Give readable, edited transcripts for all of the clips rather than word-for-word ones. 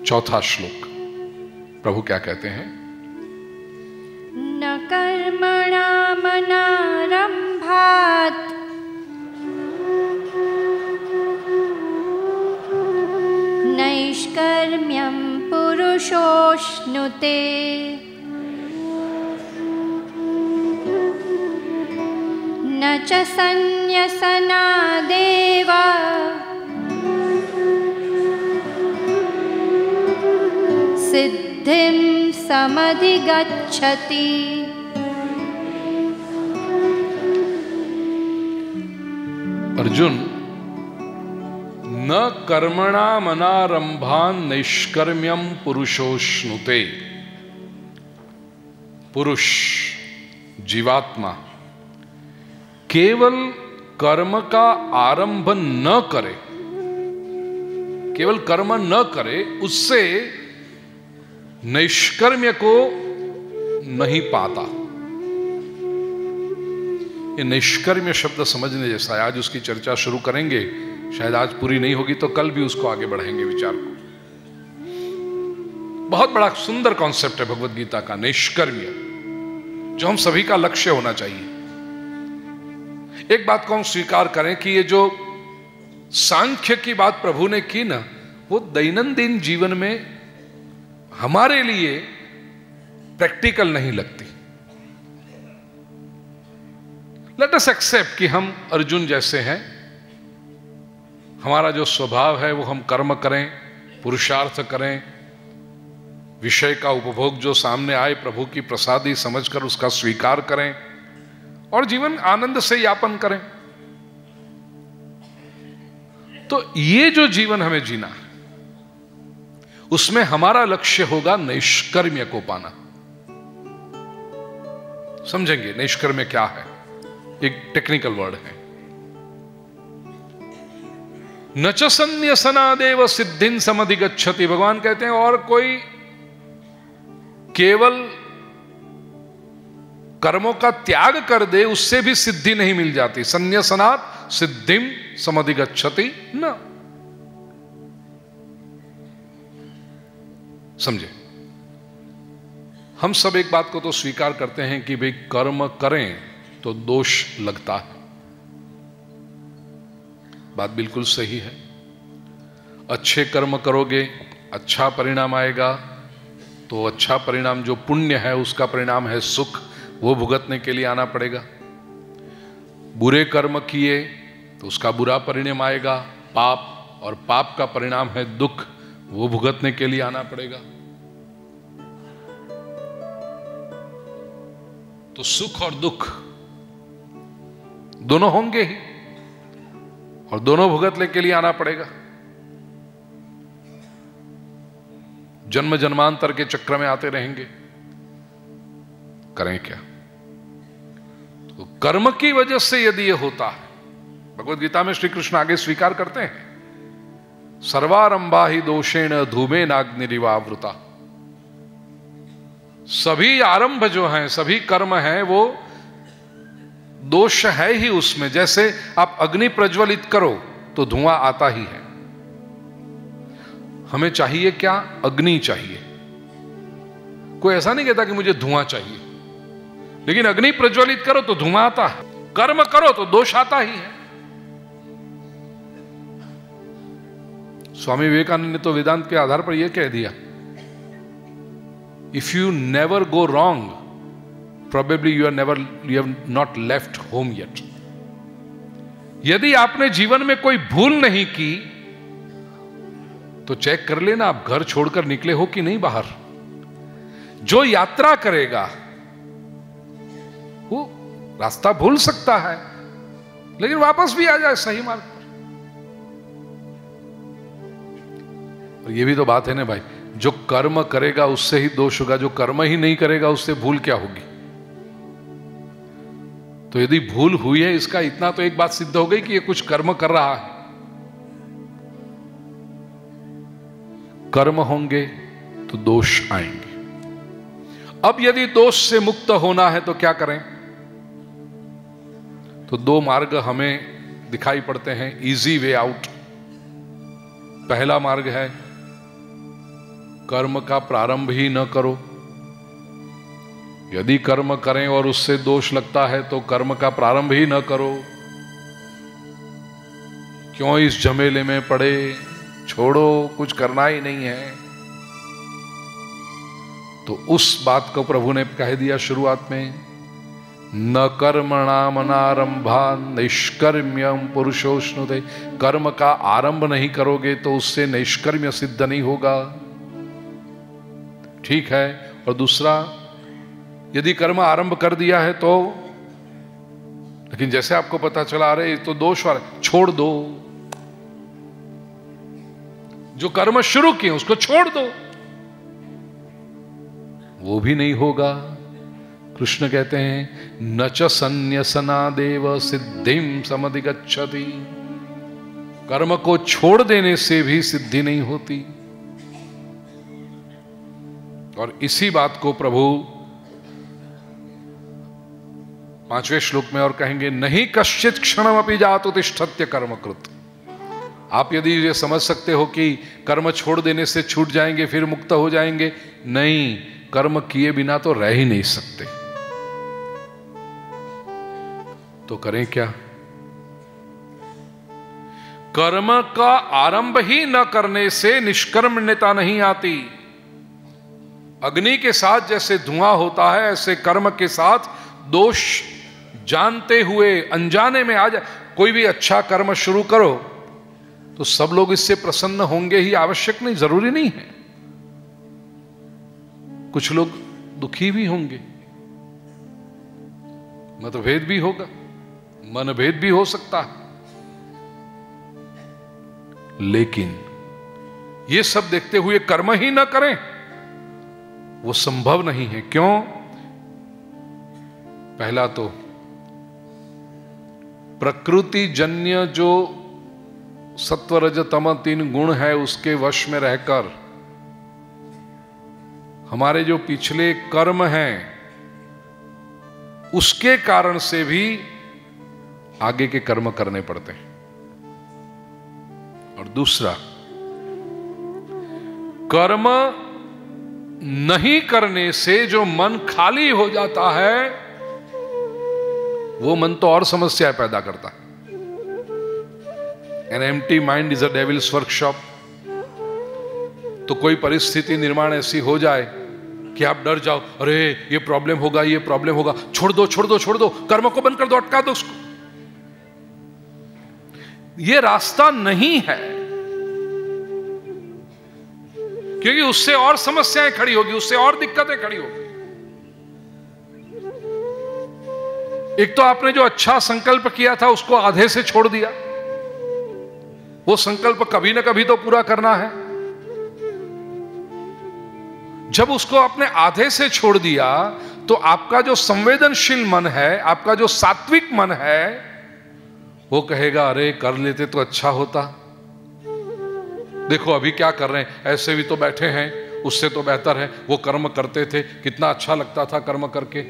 चौथा श्लोक प्रभु क्या कहते हैं? न कर्मणामनारम्भात् नैष्कर्म्यं पुरुषोऽश्नुते न च सन्न्यसनादेव सिद्धिं समधिगच्छति। अर्जुन, न कर्मणामनारंभान नैष्कर्म्यम पुरुषोश्नुते। पुरुष, जीवात्मा केवल कर्म का आरंभ न करे, केवल कर्म न करे, उससे नैष्कर्म्य को नहीं पाता। ये नैष्कर्म्य शब्द समझने जैसा है। आज उसकी चर्चा शुरू करेंगे, शायद आज पूरी नहीं होगी तो कल भी उसको आगे बढ़ाएंगे विचार को। बहुत बड़ा सुंदर कॉन्सेप्ट है भगवत गीता का, नैष्कर्म्य, जो हम सभी का लक्ष्य होना चाहिए। एक बात को हम स्वीकार करें कि ये जो सांख्य की बात प्रभु ने की ना, वो दैनंदिन जीवन में हमारे लिए प्रैक्टिकल नहीं लगती। लेट अस एक्सेप्ट कि हम अर्जुन जैसे हैं। हमारा जो स्वभाव है वो हम कर्म करें, पुरुषार्थ करें, विषय का उपभोग जो सामने आए प्रभु की प्रसादी समझकर उसका स्वीकार करें और जीवन आनंद से यापन करें। तो ये जो जीवन हमें जीना है उसमें हमारा लक्ष्य होगा नैष्कर्म्य को पाना। समझेंगे नैष्कर्म्य क्या है? एक टेक्निकल वर्ड है। न च सन्न्यसनादेव सिद्धिं समधिगच्छति। भगवान कहते हैं और कोई केवल कर्मों का त्याग कर दे उससे भी सिद्धि नहीं मिल जाती। सन्न्यसनात् सिद्धिं समधिगच्छति न। समझे? हम सब एक बात को तो स्वीकार करते हैं कि भाई कर्म करें तो दोष लगता है। बात बिल्कुल सही है। अच्छे कर्म करोगे अच्छा परिणाम आएगा, तो अच्छा परिणाम जो पुण्य है उसका परिणाम है सुख, वो भुगतने के लिए आना पड़ेगा। बुरे कर्म किए तो उसका बुरा परिणाम आएगा, पाप, और पाप का परिणाम है दुख, वो भुगतने के लिए आना पड़ेगा। तो सुख और दुख दोनों होंगे ही, और दोनों भुगतने के लिए आना पड़ेगा। जन्म जन्मांतर के चक्र में आते रहेंगे, करें क्या? तो कर्म की वजह से यदि ये होता है, भगवत गीता में श्री कृष्ण आगे स्वीकार करते हैं, सर्वारंभा ही दोषेण धूमेनाग्निरिवावृता। सभी आरंभ जो हैं, सभी कर्म हैं, वो दोष है ही उसमें। जैसे आप अग्नि प्रज्वलित करो तो धुआं आता ही है। हमें चाहिए क्या? अग्नि चाहिए। कोई ऐसा नहीं कहता कि मुझे धुआं चाहिए, लेकिन अग्नि प्रज्वलित करो तो धुआं आता है, कर्म करो तो दोष आता ही है। स्वामी विवेकानंद ने तो वेदांत के आधार पर यह कह दिया, if you never go wrong probably you have not left home yet. यदि आपने जीवन में कोई भूल नहीं की तो चेक कर लेना आप घर छोड़कर निकले हो कि नहीं बाहर। जो यात्रा करेगा वो रास्ता भूल सकता है, लेकिन वापस भी आ जाए सही मार्ग पर। और ये भी तो बात है ना भाई, जो कर्म करेगा उससे ही दोष होगा, जो कर्म ही नहीं करेगा उससे भूल क्या होगी? तो यदि भूल हुई है, इसका इतना तो एक बात सिद्ध हो गई कि ये कुछ कर्म कर रहा है। कर्म होंगे तो दोष आएंगे। अब यदि दोष से मुक्त होना है तो क्या करें? तो दो मार्ग हमें दिखाई पड़ते हैं, इजी वे आउट। पहला मार्ग है कर्म का प्रारंभ ही न करो। यदि कर्म करें और उससे दोष लगता है तो कर्म का प्रारंभ ही न करो। क्यों इस झमेले में पड़े, छोड़ो, कुछ करना ही नहीं है। तो उस बात को प्रभु ने कह दिया शुरुआत में, न कर्मणाम नारंभा निष्कर्म्यम पुरुषोष्णुते। कर्म का आरंभ नहीं करोगे तो उससे निष्कर्म्य सिद्ध नहीं होगा। ठीक है। और दूसरा, यदि कर्म आरंभ कर दिया है तो, लेकिन जैसे आपको पता चला रहे तो दोष वाला, छोड़ दो। जो कर्म शुरू किए उसको छोड़ दो, वो भी नहीं होगा। कृष्ण कहते हैं न च संन्यसनादेव सिद्धिम समधिगच्छति। कर्म को छोड़ देने से भी सिद्धि नहीं होती। और इसी बात को प्रभु 5वें श्लोक में और कहेंगे, नहीं कश्चित क्षणमपि जातु तिष्ठत्य कर्मकृत। आप यदि ये समझ सकते हो कि कर्म छोड़ देने से छूट जाएंगे फिर मुक्त हो जाएंगे, नहीं, कर्म किए बिना तो रह ही नहीं सकते। तो करें क्या? कर्म का आरंभ ही न करने से निष्कर्मण्यता नहीं आती। अग्नि के साथ जैसे धुआं होता है, ऐसे कर्म के साथ दोष जानते हुए अनजाने में आ जाए। कोई भी अच्छा कर्म शुरू करो तो सब लोग इससे प्रसन्न होंगे ही आवश्यक नहीं, जरूरी नहीं है। कुछ लोग दुखी भी होंगे, मतभेद भी होगा, मनभेद भी हो सकता है। लेकिन ये सब देखते हुए कर्म ही ना करें, वो संभव नहीं है। क्यों? पहला तो प्रकृति जन्य जो सत्व रज तम 3 गुण है उसके वश में रहकर हमारे जो पिछले कर्म हैं उसके कारण से भी आगे के कर्म करने पड़ते हैं। और दूसरा, कर्म नहीं करने से जो मन खाली हो जाता है वो मन तो और समस्या पैदा करता है। An empty mind is a devil's workshop। तो कोई परिस्थिति निर्माण ऐसी हो जाए कि आप डर जाओ, अरे ये प्रॉब्लम होगा, ये प्रॉब्लम होगा, छोड़ दो छोड़ दो छोड़ दो, कर्म को बंद कर दो, अटका दो उसको। ये रास्ता नहीं है, क्योंकि उससे और समस्याएं खड़ी होगी, उससे और दिक्कतें खड़ी होगी। एक तो आपने जो अच्छा संकल्प किया था उसको आधे से छोड़ दिया, वो संकल्प कभी ना कभी तो पूरा करना है। जब उसको आपने आधे से छोड़ दिया तो आपका जो संवेदनशील मन है, आपका जो सात्विक मन है, वो कहेगा अरे कर लेते तो अच्छा होता, देखो अभी क्या कर रहे हैं, ऐसे भी तो बैठे हैं, उससे तो बेहतर है वो कर्म करते थे, कितना अच्छा लगता था कर्म करके।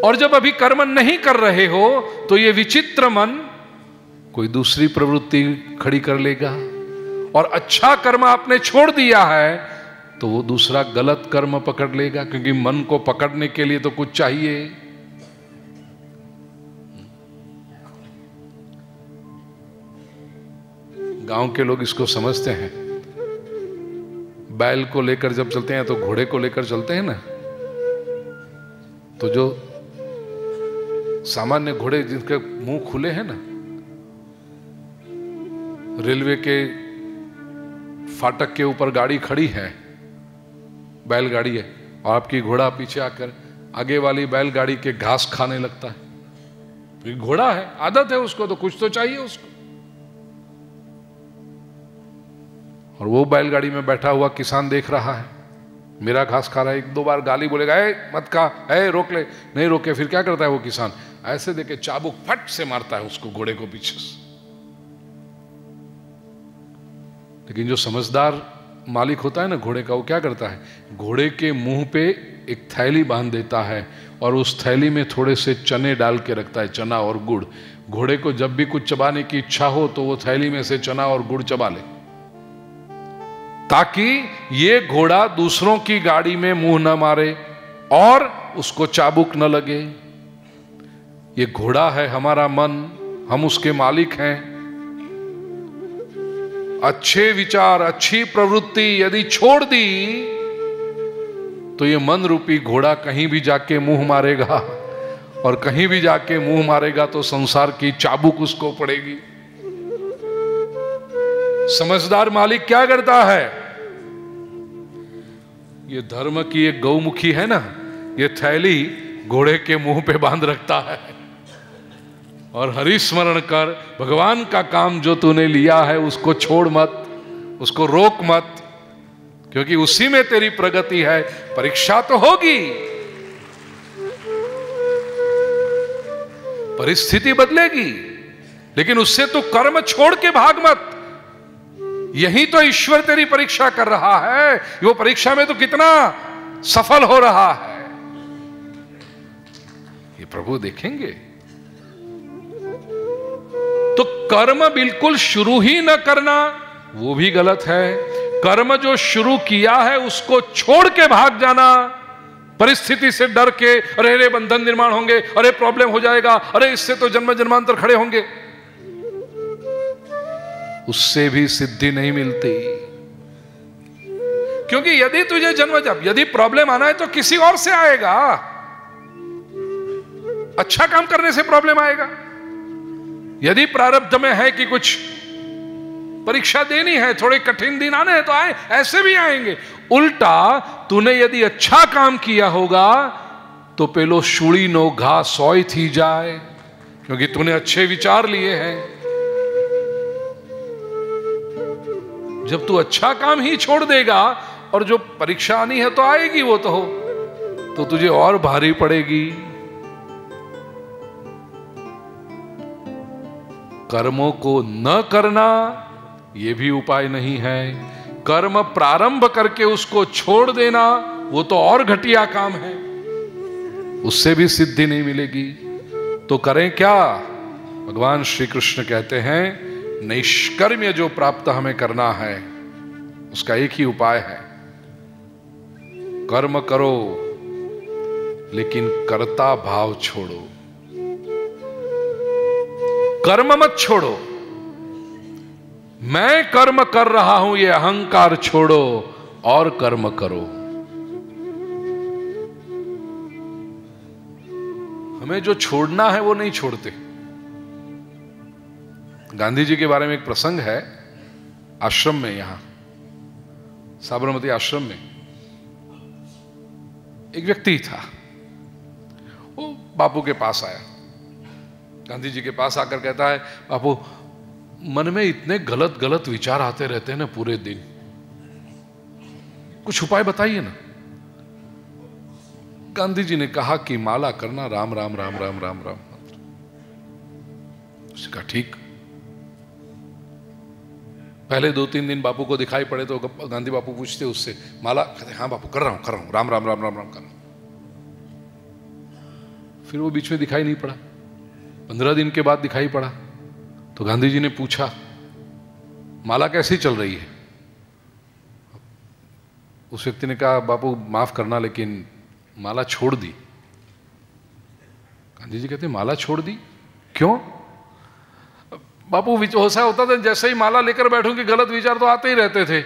और जब अभी कर्म नहीं कर रहे हो तो ये विचित्र मन कोई दूसरी प्रवृत्ति खड़ी कर लेगा। और अच्छा कर्म आपने छोड़ दिया है तो वो दूसरा गलत कर्म पकड़ लेगा, क्योंकि मन को पकड़ने के लिए तो कुछ चाहिए। गांव के लोग इसको समझते हैं। बैल को लेकर जब चलते हैं तो घोड़े को लेकर चलते हैं ना, तो जो सामान्य घोड़े जिनके मुंह खुले हैं ना, रेलवे के फाटक के ऊपर गाड़ी खड़ी है, बैलगाड़ी है, और आपकी घोड़ा पीछे आकर आगे वाली बैलगाड़ी के घास खाने लगता है। घोड़ा है, आदत है उसको, तो कुछ तो चाहिए उसको। और वो बैलगाड़ी में बैठा हुआ किसान देख रहा है, मेरा घास खा रहा है, 1-2 बार गाली बोलेगा, ए मत खा, ए रोक ले, नहीं रोके, फिर क्या करता है वो किसान, ऐसे देके चाबुक फट से मारता है उसको, घोड़े को पीछे से। लेकिन जो समझदार मालिक होता है ना घोड़े का, वो क्या करता है, घोड़े के मुंह पे एक थैली बांध देता है और उस थैली में थोड़े से चने डाल के रखता है, चना और गुड़। घोड़े को जब भी कुछ चबाने की इच्छा हो तो वो थैली में से चना और गुड़ चबा ले। ताकि ये घोड़ा दूसरों की गाड़ी में मुंह न मारे और उसको चाबुक न लगे। ये घोड़ा है हमारा मन, हम उसके मालिक हैं। अच्छे विचार, अच्छी प्रवृत्ति यदि छोड़ दी तो ये मन रूपी घोड़ा कहीं भी जाके मुंह मारेगा, और कहीं भी जाके मुंह मारेगा तो संसार की चाबुक उसको पड़ेगी। समझदार मालिक क्या करता है? ये धर्म की एक गौमुखी है ना, ये थैली घोड़े के मुंह पे बांध रखता है और हरि स्मरण कर, भगवान का काम जो तूने लिया है उसको छोड़ मत, उसको रोक मत, क्योंकि उसी में तेरी प्रगति है। परीक्षा तो होगी, परिस्थिति बदलेगी, लेकिन उससे तू कर्म छोड़ के भाग मत। यही तो ईश्वर तेरी परीक्षा कर रहा है। वो परीक्षा में तो कितना सफल हो रहा है ये प्रभु देखेंगे। तो कर्म बिल्कुल शुरू ही न करना वो भी गलत है। कर्म जो शुरू किया है उसको छोड़ के भाग जाना, परिस्थिति से डर के, अरे बंधन निर्माण होंगे, अरे प्रॉब्लम हो जाएगा, अरे इससे तो जन्म जन्मांतर खड़े होंगे, उससे भी सिद्धि नहीं मिलती। क्योंकि यदि तुझे यदि प्रॉब्लम आना है तो किसी और से आएगा। अच्छा काम करने से प्रॉब्लम आएगा। यदि प्रारब्ध में है कि कुछ परीक्षा देनी है, थोड़े कठिन दिन आने हैं तो आए, ऐसे भी आएंगे। उल्टा तूने यदि अच्छा काम किया होगा तो पेलो शुड़ी नो घा सोई थी जाए, क्योंकि तूने अच्छे विचार लिए हैं। जब तू अच्छा काम ही छोड़ देगा और जो परीक्षा आनी है तो आएगी, वो तो तुझे और भारी पड़ेगी। कर्मों को न करना ये भी उपाय नहीं है। कर्म प्रारंभ करके उसको छोड़ देना वो तो और घटिया काम है, उससे भी सिद्धि नहीं मिलेगी। तो करें क्या? भगवान श्री कृष्ण कहते हैं निष्कर्म्य जो प्राप्त हमें करना है उसका एक ही उपाय है, कर्म करो लेकिन कर्ता भाव छोड़ो। कर्म मत छोड़ो, मैं कर्म कर रहा हूं ये अहंकार छोड़ो और कर्म करो। हमें जो छोड़ना है वो नहीं छोड़ते। गांधी जी के बारे में एक प्रसंग है, आश्रम में, यहां साबरमती आश्रम में एक व्यक्ति था। वो बापू के पास आया, गांधी जी के पास आकर कहता है, बापू मन में इतने गलत गलत विचार आते रहते हैं ना पूरे दिन, कुछ उपाय बताइए ना। गांधी जी ने कहा कि माला करना, राम राम राम राम राम राम। उसने कहा ठीक। पहले 2-3 दिन बापू को दिखाई पड़े तो गांधी बापू पूछते उससे, माला? कहते हाँ बापू कर रहा हूं राम राम राम राम राम कर रहा हूं। फिर वो बीच में दिखाई नहीं पड़ा। 15 दिन के बाद दिखाई पड़ा तो गांधी जी ने पूछा माला कैसी चल रही है? उस व्यक्ति ने कहा बापू माफ करना लेकिन माला छोड़ दी। गांधी जी कहते माला छोड़ दी? क्यों? बापू ऐसा होता था जैसे ही माला लेकर बैठूंगी गलत विचार तो आते ही रहते थे,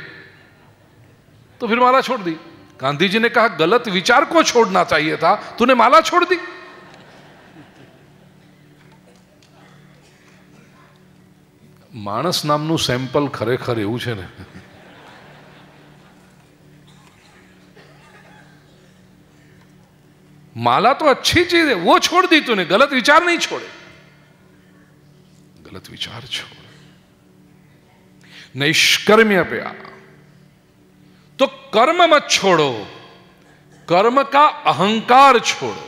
तो फिर माला छोड़ दी। गांधी जी ने कहा गलत विचार को छोड़ना चाहिए था, तूने माला छोड़ दी। मानस नामનું સેમ્પલ ખરેખર એવું છે ને, माला तो अच्छी चीज है, वो छोड़ दी तूने, गलत विचार नहीं छोड़े। गलत विचार छोड़, निष्कर्म्य पे आ। तो कर्म मत छोड़ो, कर्म का अहंकार छोड़ो।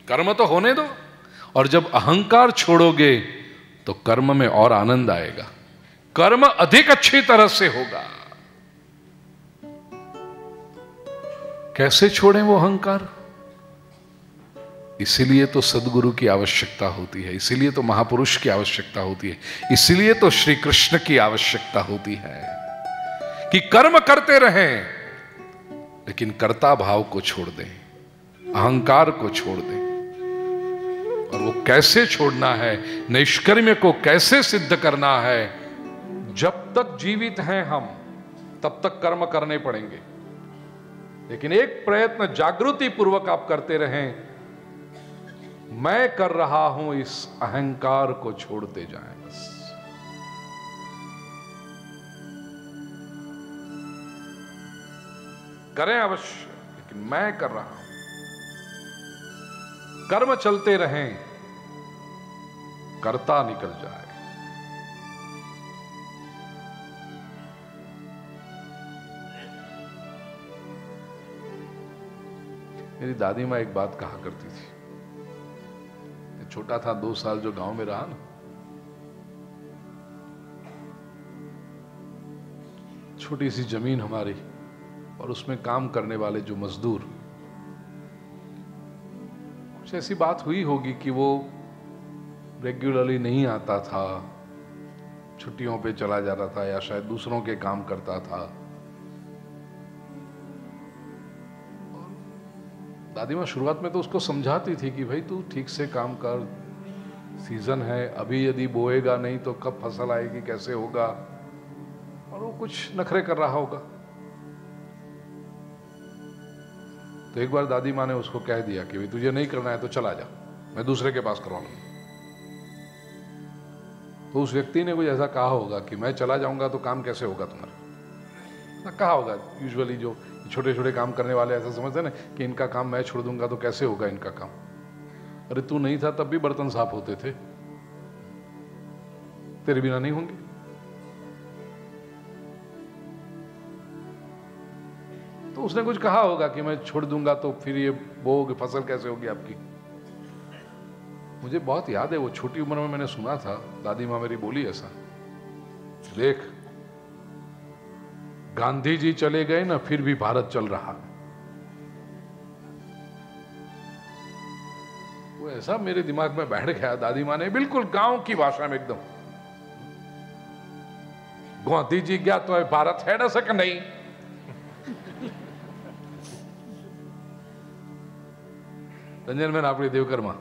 कर्म तो होने दो, और जब अहंकार छोड़ोगे तो कर्म में और आनंद आएगा, कर्म अधिक अच्छी तरह से होगा। कैसे छोड़ें वो अहंकार? इसीलिए तो सदगुरु की आवश्यकता होती है, इसीलिए तो महापुरुष की आवश्यकता होती है, इसीलिए तो श्री कृष्ण की आवश्यकता होती है। कि कर्म करते रहें, लेकिन कर्ता भाव को छोड़ दें, अहंकार को छोड़ दें। और वो कैसे छोड़ना है, नैष्कर्म्य को कैसे सिद्ध करना है? जब तक जीवित हैं हम, तब तक कर्म करने पड़ेंगे, लेकिन एक प्रयत्न जागृति पूर्वक आप करते रहें, मैं कर रहा हूं, इस अहंकार को छोड़ते जाएं। बस करें अवश्य, लेकिन मैं कर रहा हूं। कर्म चलते रहें, कर्ता निकल जाए। मेरी दादी मां एक बात कहा करती थी, छोटा था 2 साल जो गांव में रहा ना, छोटी सी जमीन हमारी, और उसमें काम करने वाले जो मजदूर, कुछ ऐसी बात हुई होगी कि वो रेगुलरली नहीं आता था, छुट्टियों पे चला जाता था, या शायद दूसरों के काम करता था। दादी माँ शुरुआत में तो उसको समझाती थी कि भाई तू ठीक से काम कर, सीजन है, अभी यदि बोएगा नहीं तो कब फसल आएगी, कैसे होगा, और वो कुछ नखरे कर रहा होगा। तो एक बार दादी माँ ने उसको कह दिया कि भाई तुझे नहीं करना है तो चला जा, मैं दूसरे के पास करवा लूंगा। तो उस व्यक्ति ने कुछ ऐसा कहा होगा कि मैं चला जाऊंगा तो काम कैसे होगा तुम्हारा, कहा होगा। यूजुअली जो छोटे छोटे काम करने वाले ऐसा समझते हैं ना कि इनका काम मैं छोड़ दूंगा तो कैसे होगा इनका काम। अरे तू नहीं था तब भी बर्तन साफ होते थे, तेरे बिना नहीं होंगे। तो उसने कुछ कहा होगा कि मैं छोड़ दूंगा तो फिर ये बोओगे, फसल कैसे होगी आपकी। मुझे बहुत याद है, वो छोटी उम्र में मैंने सुना था, दादी माँ मेरी बोली ऐसा, देख गांधी जी चले गए ना, फिर भी भारत चल रहा। वो ऐसा मेरे दिमाग में बैठ गया, दादी माँ ने बिल्कुल गांव की भाषा में एकदम, गांधी जी गया तो भारत है ना सक नहीं। रंजन मैन आपने देवकर्मा।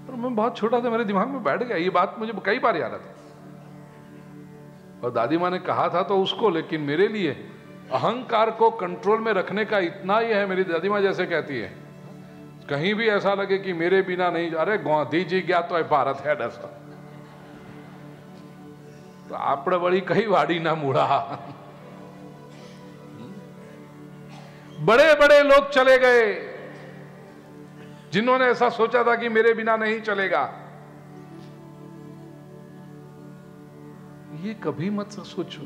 और मैं बहुत छोटा था, मेरे दिमाग में बैठ गया ये बात, मुझे कई बार याद आता। और दादी माँ ने कहा था तो उसको, लेकिन मेरे लिए अहंकार को कंट्रोल में रखने का इतना ही है। मेरी दादी माँ जैसे कहती है, कहीं भी ऐसा लगे कि मेरे बिना नहीं, अरे गांधी जी गया तो भारत है डसा, तो आपने बड़ी कई वाड़ी ना मुड़ा। बड़े बड़े लोग चले गए जिन्होंने ऐसा सोचा था कि मेरे बिना नहीं चलेगा। ये कभी मत सोचो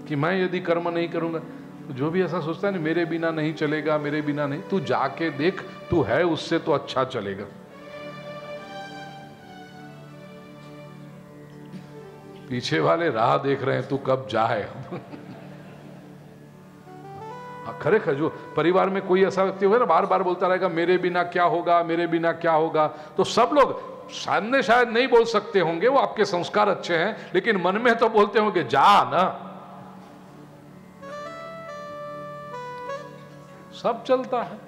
कि मैं यदि कर्म नहीं करूंगा, तो जो भी ऐसा सोचता है ना मेरे बिना नहीं चलेगा, मेरे बिना नहीं, तू जाके देख, तू है उससे तो अच्छा चलेगा। पीछे वाले राह देख रहे हैं, तू कब जाए। खरेखर जो परिवार में कोई ऐसा व्यक्ति होगा ना, बार बार बोलता रहेगा मेरे बिना क्या होगा, मेरे बिना क्या होगा, तो सब लोग सामने शायद नहीं बोल सकते होंगे, वो आपके संस्कार अच्छे हैं, लेकिन मन में तो बोलते होंगे जा ना। सब चलता है।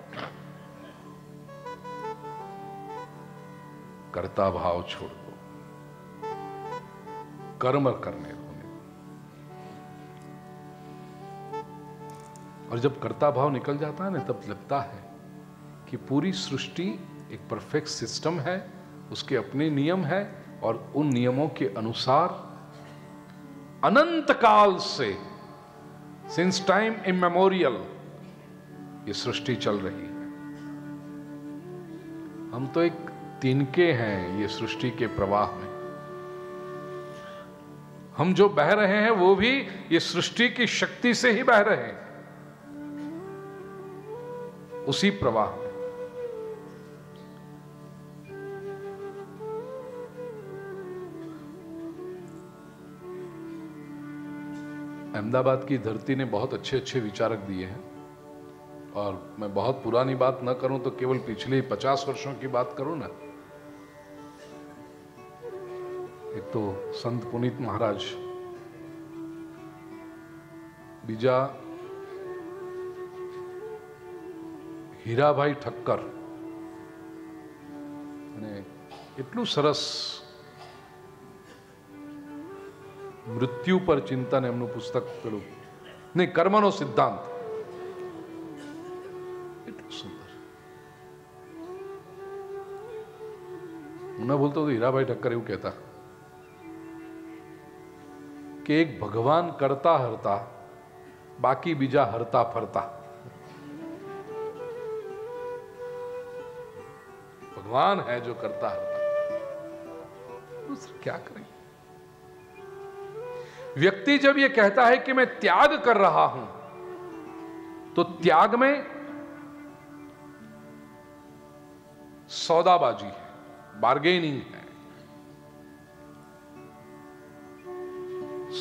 कर्ता भाव छोड़ दो, कर्म करने दो। और जब कर्ता भाव निकल जाता है ना, तब लगता है कि पूरी सृष्टि एक परफेक्ट सिस्टम है, उसके अपने नियम है, और उन नियमों के अनुसार अनंत काल से, सिंस टाइम इमेमोरियल, ये सृष्टि चल रही है। हम तो एक तिनके हैं ये सृष्टि के प्रवाह में। हम जो बह रहे हैं वो भी ये सृष्टि की शक्ति से ही बह रहे हैं, उसी प्रवाह में। अहमदाबाद की धरती ने बहुत अच्छे अच्छे विचारक दिए हैं, और मैं बहुत पुरानी बात न करूं तो केवल पिछले 50 वर्षों की बात करूं ना, एक तो संत पुनीत महाराज, बीजा हीराभाई ठक्कर અને એટલું સરસ મૃત્યુ પર ચિંતન એમનું પુસ્તક પેલું નહીં, કર્મનો સિદ્ધાંત, એટલું સુંદર. હું ન ભૂલતો તો હીરાભાઈ ઠક્કર એવું કહેતા કે એક ભગવાન કરતા હરતા, બાકી બીજા હરતા ફરતા. भगवान है जो करता हरता, दूसरा क्या करें. व्यक्ति जब ये कहता है कि मैं त्याग कर रहा हूं, तो त्याग में सौदाबाजी है, बार्गेनिंग है.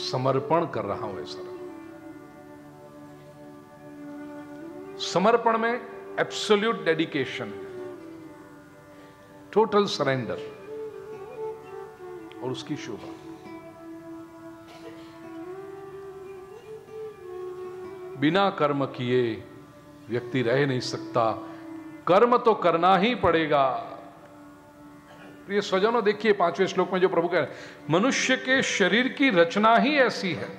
समर्पण कर रहा हूं ऐसा. समर्पण में एब्सोल्यूट डेडिकेशन है, टोटल सरेंडर, और उसकी शोभा. बिना कर्म किए व्यक्ति रह नहीं सकता, कर्म तो करना ही पड़ेगा. प्रिय स्वजनों, देखिए 5वें श्लोक में जो प्रभु कह रहे हैं, मनुष्य के शरीर की रचना ही ऐसी है.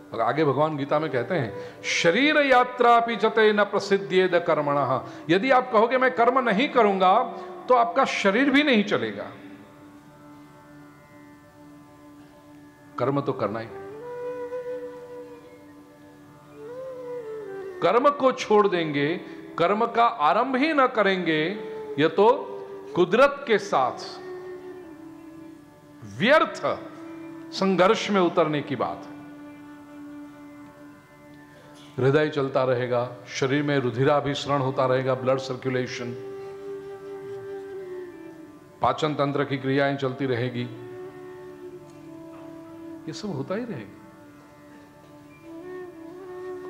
और आगे भगवान गीता में कहते हैं, शरीर यात्रा पीछते न प्रसिद्ध्येद कर्मणः. यदि आप कहोगे मैं कर्म नहीं करूंगा तो आपका शरीर भी नहीं चलेगा. कर्म तो करना ही है. कर्म को छोड़ देंगे, कर्म का आरंभ ही न करेंगे, यह तो कुदरत के साथ व्यर्थ संघर्ष में उतरने की बात है. हृदय चलता रहेगा, शरीर में रुधिराभिसरण होता रहेगा, ब्लड सर्कुलेशन, पाचन तंत्र की क्रियाएं चलती रहेगी, ये सब होता ही रहेगा,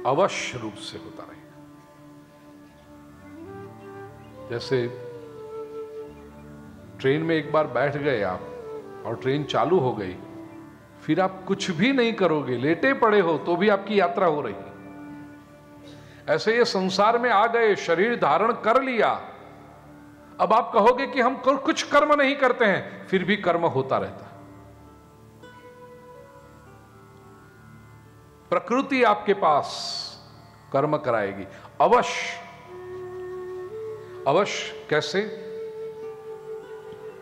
अवश्य रूप से होता रहेगा. जैसे ट्रेन में एक बार बैठ गए आप और ट्रेन चालू हो गई, फिर आप कुछ भी नहीं करोगे, लेटे पड़े हो तो भी आपकी यात्रा हो रही है. ऐसे ये संसार में आ गए, शरीर धारण कर लिया, अब आप कहोगे कि हम कुछ कर्म नहीं करते हैं, फिर भी कर्म होता रहता. प्रकृति आपके पास कर्म कराएगी, अवश्य. अवश्य कैसे?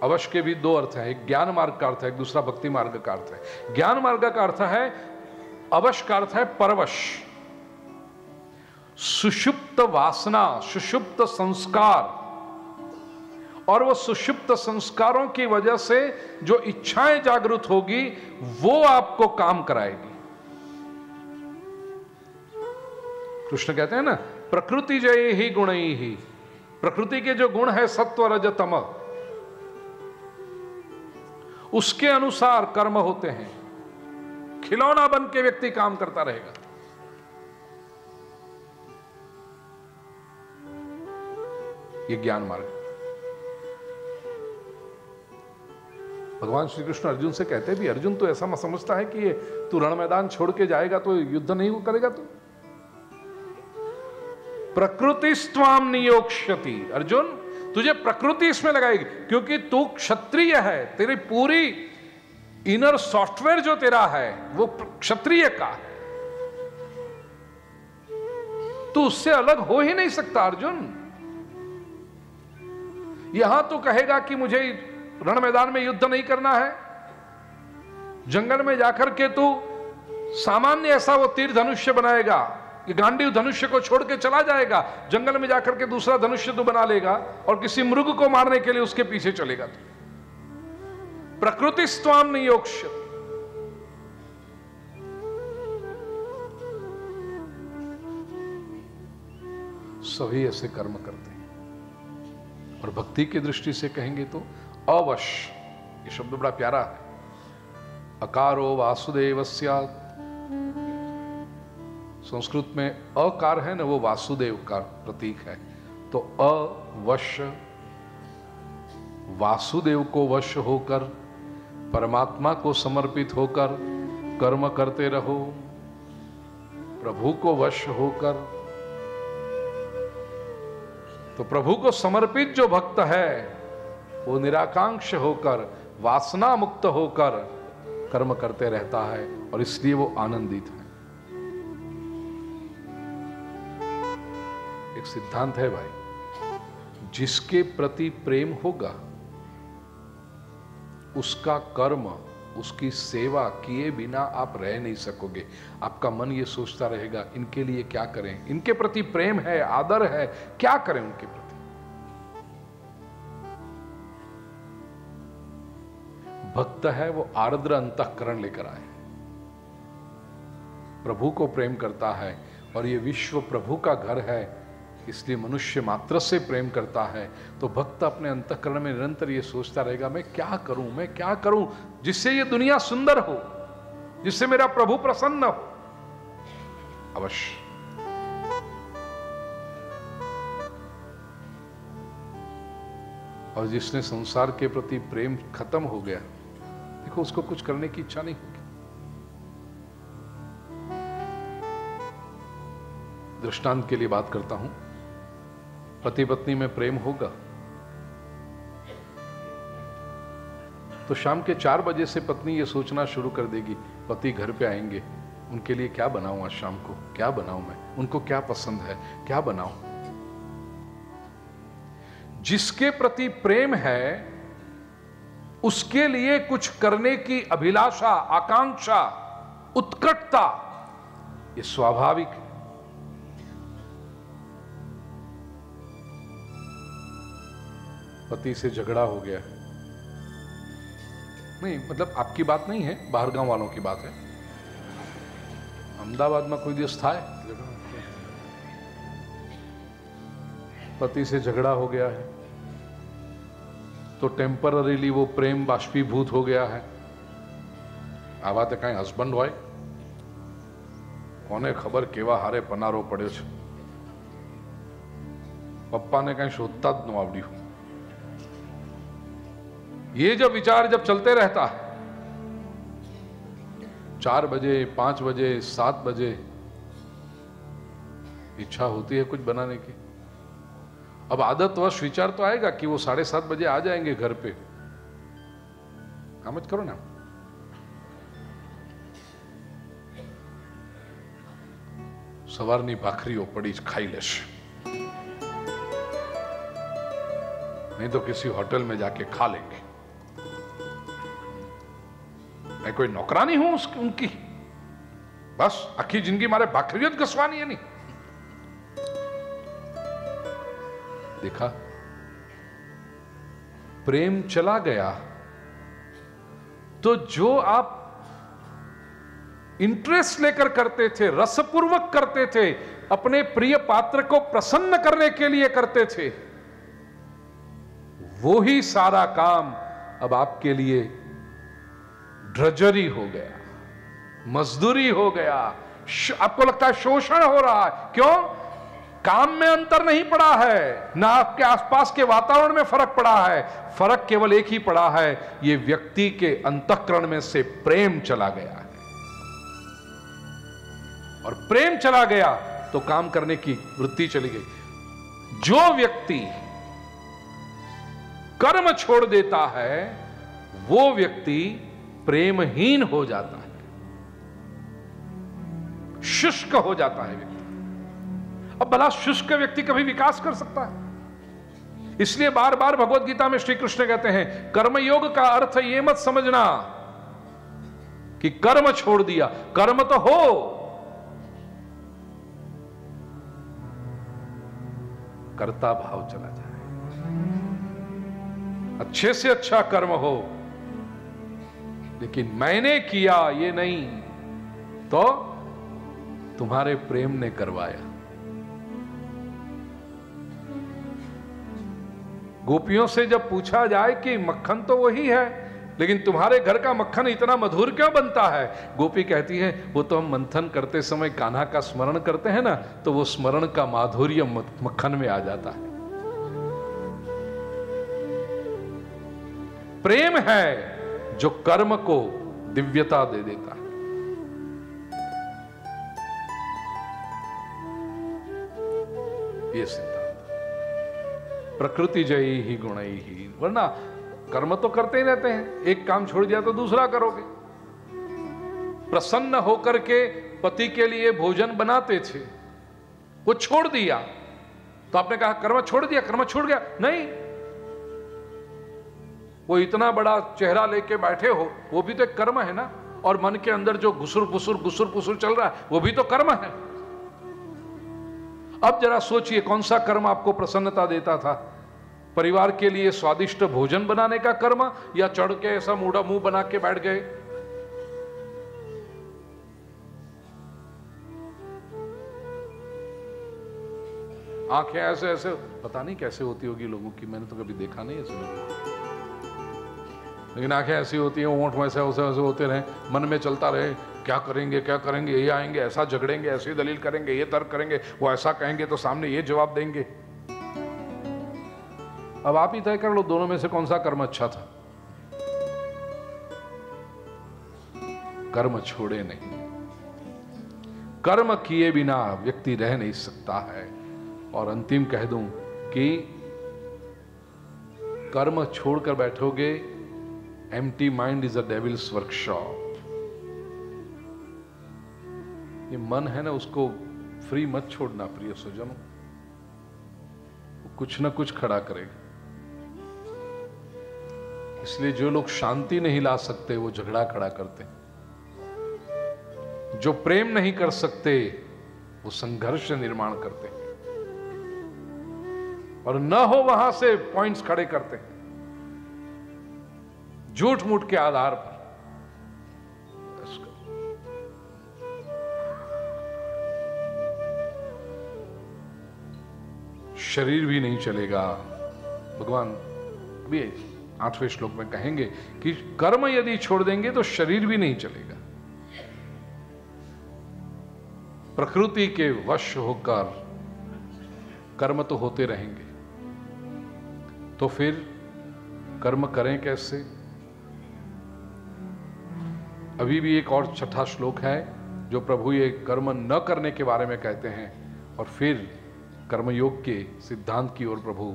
अवश्य के भी दो अर्थ हैं, एक ज्ञान मार्ग का अर्थ है, एक दूसरा भक्ति मार्ग का अर्थ है. ज्ञान मार्ग का अर्थ है, अवश्य का अर्थ है परवश, सुषुप्त वासना, सुषुप्त संस्कार, और वो सुषुप्त संस्कारों की वजह से जो इच्छाएं जागृत होगी वो आपको काम कराएगी. कृष्ण कहते हैं ना, प्रकृति जय ही गुण ही. प्रकृति के जो गुण है सत्व रज तम, उसके अनुसार कर्म होते हैं. खिलौना बन के व्यक्ति काम करता रहेगा. ये ज्ञान मार्ग. भगवान श्री कृष्ण अर्जुन से कहते भी, अर्जुन तो ऐसा समझता है कि ये तू रण मैदान छोड़ के जाएगा तो युद्ध नहीं करेगा. तू प्रकृति स्वाम नियोक्ष्यति. अर्जुन, तुझे प्रकृति इसमें लगाएगी, क्योंकि तू क्षत्रिय है. तेरी पूरी इनर सॉफ्टवेयर जो तेरा है वो क्षत्रिय का है. तू उससे अलग हो ही नहीं सकता. अर्जुन, यहां तो कहेगा कि मुझे रण मैदान में युद्ध नहीं करना है, जंगल में जाकर के तू सामान्य ऐसा वो तीर धनुष्य बनाएगा, ये गांडीव धनुष्य को छोड़ के चला जाएगा, जंगल में जाकर के दूसरा धनुष्य तू बना लेगा और किसी मृग को मारने के लिए उसके पीछे चलेगा. तू प्रकृति स्वाम नियोक्ष्य. सभी ऐसे कर्म करते हैं. और भक्ति की दृष्टि से कहेंगे तो अवश्य, ये शब्द बड़ा प्यारा है. अकारो वासुदेवस्य, संस्कृत में अकार है ना, वो वासुदेव का प्रतीक है. तो अवश्य वासुदेव को वश होकर, परमात्मा को समर्पित होकर कर्म करते रहो। प्रभु को वश होकर, तो प्रभु को समर्पित जो भक्त है वो निराकांक्ष होकर, वासना मुक्त होकर कर्म करते रहता है और इसलिए वो आनंदित है। एक सिद्धांत है भाई, जिसके प्रति प्रेम होगा उसका कर्म, उसकी सेवा किए बिना आप रह नहीं सकोगे। आपका मन ये सोचता रहेगा इनके लिए क्या करें, इनके प्रति प्रेम है, आदर है, क्या करें उनके प्रति। भक्त है वो आर्द्र अंतःकरण लेकर आए, प्रभु को प्रेम करता है और ये विश्व प्रभु का घर है, इसलिए मनुष्य मात्र से प्रेम करता है। तो भक्त अपने अंतःकरण में निरंतर ये सोचता रहेगा मैं क्या करूं, मैं क्या करूं जिससे ये दुनिया सुंदर हो, जिससे मेरा प्रभु प्रसन्न हो। अवश्य और जिसने संसार के प्रति प्रेम खत्म हो गया, देखो उसको कुछ करने की इच्छा नहीं होगी। दृष्टांत के लिए बात करता हूं, पति पत्नी में प्रेम होगा तो शाम के 4 बजे से पत्नी ये सोचना शुरू कर देगी पति घर पे आएंगे, उनके लिए क्या बनाऊं, आज शाम को क्या बनाऊं, मैं उनको क्या पसंद है, क्या बनाऊं। जिसके प्रति प्रेम है उसके लिए कुछ करने की अभिलाषा, आकांक्षा, उत्कटता ये स्वाभाविक है। पति से झगड़ा हो गया, नहीं मतलब आपकी बात नहीं है, बाहर गांव वालों की बात है। अहमदाबाद में कोई दिवस था, पति से झगड़ा हो गया है तो टेम्पररीली वो प्रेम बाष्पीभूत हो गया है। आ बात कहीं हस्बैंड होय कोने खबर केवा हारे पनारो पड़्यो छे, पप्पा ने कहीं शोधता ज न आवड्યું। ये जब विचार जब चलते रहता है 4 बजे 5 बजे 7 बजे इच्छा होती है कुछ बनाने की। अब आदतवश विचार तो आएगा कि वो 7:30 बजे आ जाएंगे घर पे, समझ करो ना। सवारनी भाखरीओ पड़ी खाई लेश, नहीं तो किसी होटल में जाके खा लेंगे। मैं कोई नौकरानी हूं उनकी, बस आखी जिंदगी मारे भाखरीओ ज घसवानी है। नहीं देखा, प्रेम चला गया तो जो आप इंटरेस्ट लेकर करते थे, रसपूर्वक करते थे, अपने प्रिय पात्र को प्रसन्न करने के लिए करते थे, वो ही सारा काम अब आपके लिए ड्रजरी हो गया, मजदूरी हो गया। आपको लगता है शोषण हो रहा है, क्यों? काम में अंतर नहीं पड़ा है, ना आपके आसपास के वातावरण में फर्क पड़ा है, फर्क केवल एक ही पड़ा है, ये व्यक्ति के अंतःकरण में से प्रेम चला गया है। और प्रेम चला गया तो काम करने की वृत्ति चली गई। जो व्यक्ति कर्म छोड़ देता है वो व्यक्ति प्रेमहीन हो जाता है, शुष्क हो जाता है व्यक्ति। अब भला शुष्क व्यक्ति कभी विकास कर सकता है? इसलिए बार बार भगवत गीता में श्री कृष्ण कहते हैं कर्मयोग का अर्थ यह मत समझना कि कर्म छोड़ दिया, कर्म तो हो, कर्ता भाव चला जाए, अच्छे से अच्छा कर्म हो, लेकिन मैंने किया ये नहीं, तो तुम्हारे प्रेम ने करवाया। गोपियों से जब पूछा जाए कि मक्खन तो वही है, लेकिन तुम्हारे घर का मक्खन इतना मधुर क्यों बनता है? गोपी कहती है वो तो हम मंथन करते समय कान्हा का स्मरण करते हैं ना, तो वो स्मरण का माधुर्य मक्खन में आ जाता है। प्रेम है जो कर्म को दिव्यता दे देता है। ये सिद्धांत, प्रकृति जयी ही गुणई ही, वरना कर्म तो करते ही रहते हैं, एक काम छोड़ दिया तो दूसरा करोगे। प्रसन्न होकर के पति के लिए भोजन बनाते थे, वो छोड़ दिया तो आपने कहा कर्म छोड़ दिया, कर्म छूट गया? नहीं, वो इतना बड़ा चेहरा लेके बैठे हो, वो भी तो एक कर्म है ना। और मन के अंदर जो घुसुर फुसुर चल रहा है, वो भी तो कर्म है। अब जरा सोचिए, कौन सा कर्म आपको प्रसन्नता देता था? परिवार के लिए स्वादिष्ट भोजन बनाने का कर्म, या चढ़ के ऐसा मुड़ा मुंह बना के बैठ गए? आंखें ऐसे ऐसे, पता नहीं कैसे होती होगी लोगों की, मैंने तो कभी देखा नहीं ऐसे लोगों, लेकिन आंखें ऐसी होती हैं, होंठ वैसे वैसे वैसे होते रहे, मन में चलता रहे क्या करेंगे, ये आएंगे ऐसा झगड़ेंगे, ऐसी दलील करेंगे, ये तर्क करेंगे, वो ऐसा कहेंगे तो सामने ये जवाब देंगे। अब आप ही तय कर लो, दोनों में से कौन सा कर्म अच्छा था? कर्म छोड़े नहीं, कर्म किए बिना व्यक्ति रह नहीं सकता है। और अंतिम कह दूं कि कर्म छोड़कर बैठोगे, empty mind is a devils workshop. ये मन है ना, उसको फ्री मत छोड़ना प्रिय स्वजनों, वो कुछ ना कुछ खड़ा करेगा। इसलिए जो लोग शांति नहीं ला सकते वो झगड़ा खड़ा करते हैं, जो प्रेम नहीं कर सकते वो संघर्ष निर्माण करते हैं, और न हो वहां से पॉइंट्स खड़े करते हैं झूठ मूठ के आधार पर। शरीर भी नहीं चलेगा। भगवान अभी 8वें श्लोक में कहेंगे कि कर्म यदि छोड़ देंगे तो शरीर भी नहीं चलेगा। प्रकृति के वश होकर कर्म तो होते रहेंगे, तो फिर कर्म करें कैसे? अभी भी एक और 6ठा श्लोक है जो प्रभु ये कर्म न करने के बारे में कहते हैं, और फिर कर्मयोग के सिद्धांत की ओर प्रभु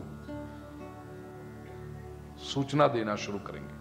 सूचना देना शुरू करेंगे।